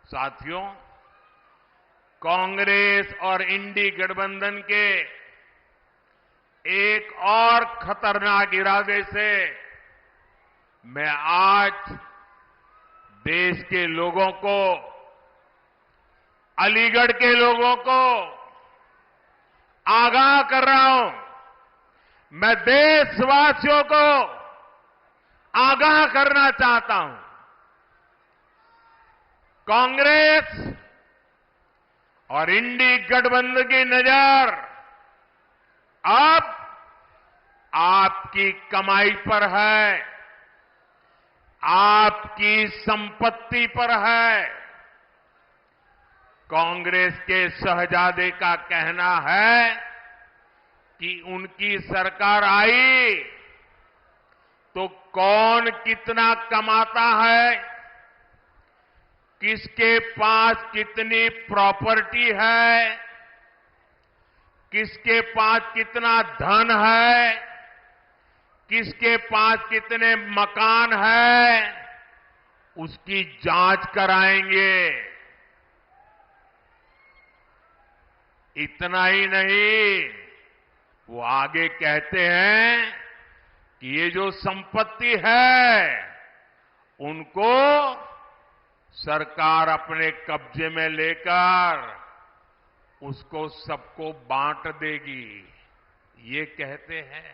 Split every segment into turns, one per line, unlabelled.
साथियों, कांग्रेस और इंडी गठबंधन के एक और खतरनाक इरादे से मैं आज देश के लोगों को, अलीगढ़ के लोगों को आगाह कर रहा हूं। मैं देशवासियों को आगाह करना चाहता हूं। कांग्रेस और इंडी गठबंधन की नजर अब आपकी कमाई पर है, आपकी संपत्ति पर है। कांग्रेस के शहजादे का कहना है कि उनकी सरकार आई तो कौन कितना कमाता है, किसके पास कितनी प्रॉपर्टी है, किसके पास कितना धन है, किसके पास कितने मकान है, उसकी जांच कराएंगे। इतना ही नहीं, वो आगे कहते हैं कि ये जो संपत्ति है उनको सरकार अपने कब्जे में लेकर उसको सबको बांट देगी, ये कहते हैं।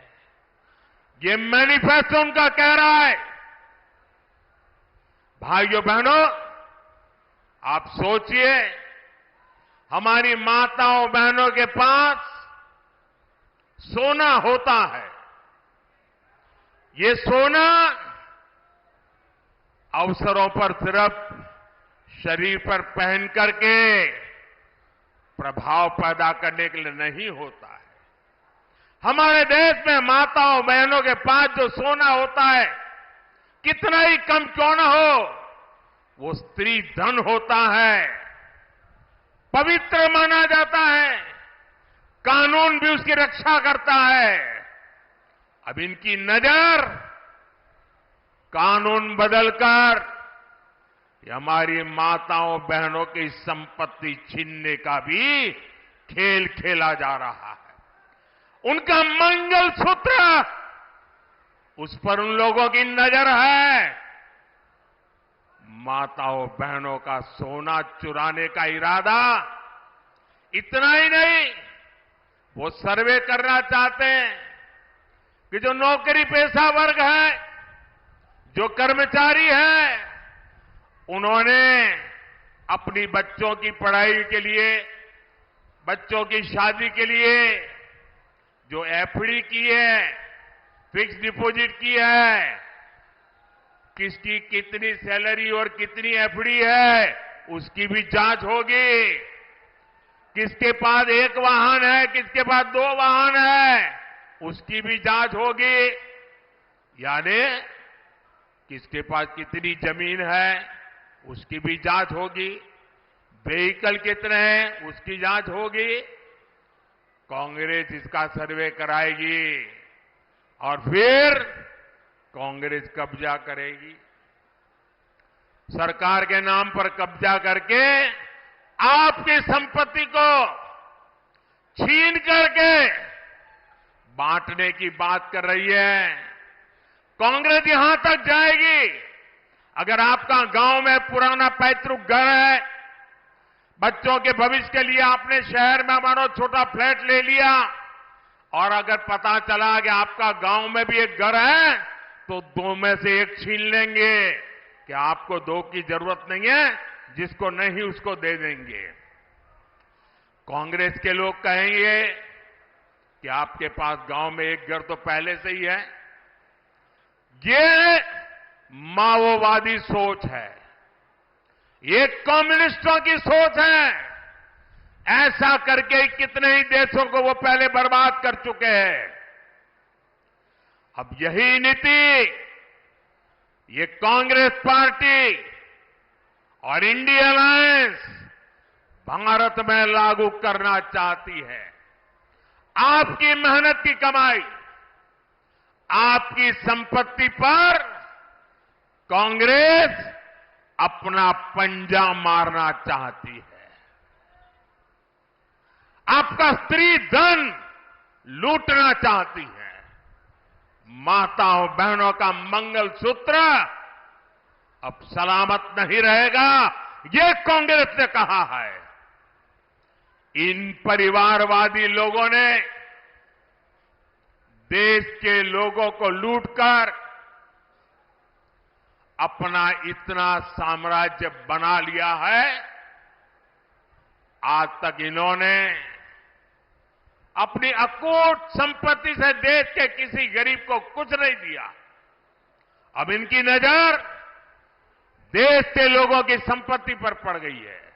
ये मैनिफेस्टो उनका कह रहा है। भाइयों बहनों, आप सोचिए, हमारी माताओं बहनों के पास सोना होता है। ये सोना अवसरों पर सिर्फ शरीर पर पहन करके प्रभाव पैदा करने के लिए नहीं होता है। हमारे देश में माताओं बहनों के पास जो सोना होता है, कितना ही कम क्यों न हो, वो स्त्री धन होता है, पवित्र माना जाता है, कानून भी उसकी रक्षा करता है। अब इनकी नजर कानून बदलकर हमारी माताओं बहनों की संपत्ति छीनने का भी खेल खेला जा रहा है। उनका मंगलसूत्र, उस पर उन लोगों की नजर है। माताओं बहनों का सोना चुराने का इरादा। इतना ही नहीं, वो सर्वे करना चाहते हैं कि जो नौकरी पेशा वर्ग है, जो कर्मचारी है, उन्होंने अपनी बच्चों की पढ़ाई के लिए, बच्चों की शादी के लिए जो एफडी की है, फिक्स डिपॉजिट की है, किसकी कितनी सैलरी और कितनी एफडी है, उसकी भी जांच होगी। किसके पास एक वाहन है, किसके पास 2 वाहन है, उसकी भी जांच होगी। यानी किसके पास कितनी जमीन है, उसकी भी जांच होगी। व्हीकल कितने हैं, उसकी जांच होगी। कांग्रेस इसका सर्वे कराएगी और फिर कांग्रेस कब्जा करेगी। सरकार के नाम पर कब्जा करके आपकी संपत्ति को छीन करके बांटने की बात कर रही है। कांग्रेस यहां तक जाएगी, अगर आपका गांव में पुराना पैतृक घर है, बच्चों के भविष्य के लिए आपने शहर में मानो छोटा फ्लैट ले लिया, और अगर पता चला कि आपका गांव में भी एक घर है, तो 2 में से 1 छीन लेंगे कि आपको 2 की जरूरत नहीं है, जिसको नहीं उसको दे देंगे। कांग्रेस के लोग कहेंगे कि आपके पास गांव में एक घर तो पहले से ही है। ये माओवादी सोच है, ये कम्युनिस्टों की सोच है। ऐसा करके कितने ही देशों को वो पहले बर्बाद कर चुके हैं। अब यही नीति ये कांग्रेस पार्टी और इंडिया अलायंस भारत में लागू करना चाहती है। आपकी मेहनत की कमाई, आपकी संपत्ति पर कांग्रेस अपना पंजा मारना चाहती है। आपका स्त्री धन लूटना चाहती है। माताओं बहनों का मंगलसूत्र अब सलामत नहीं रहेगा, ये कांग्रेस ने कहा है। इन परिवारवादी लोगों ने देश के लोगों को लूटकर अपना इतना साम्राज्य बना लिया है। आज तक इन्होंने अपनी अकूट संपत्ति से देश के किसी गरीब को कुछ नहीं दिया। अब इनकी नजर देश के लोगों की संपत्ति पर पड़ गई है।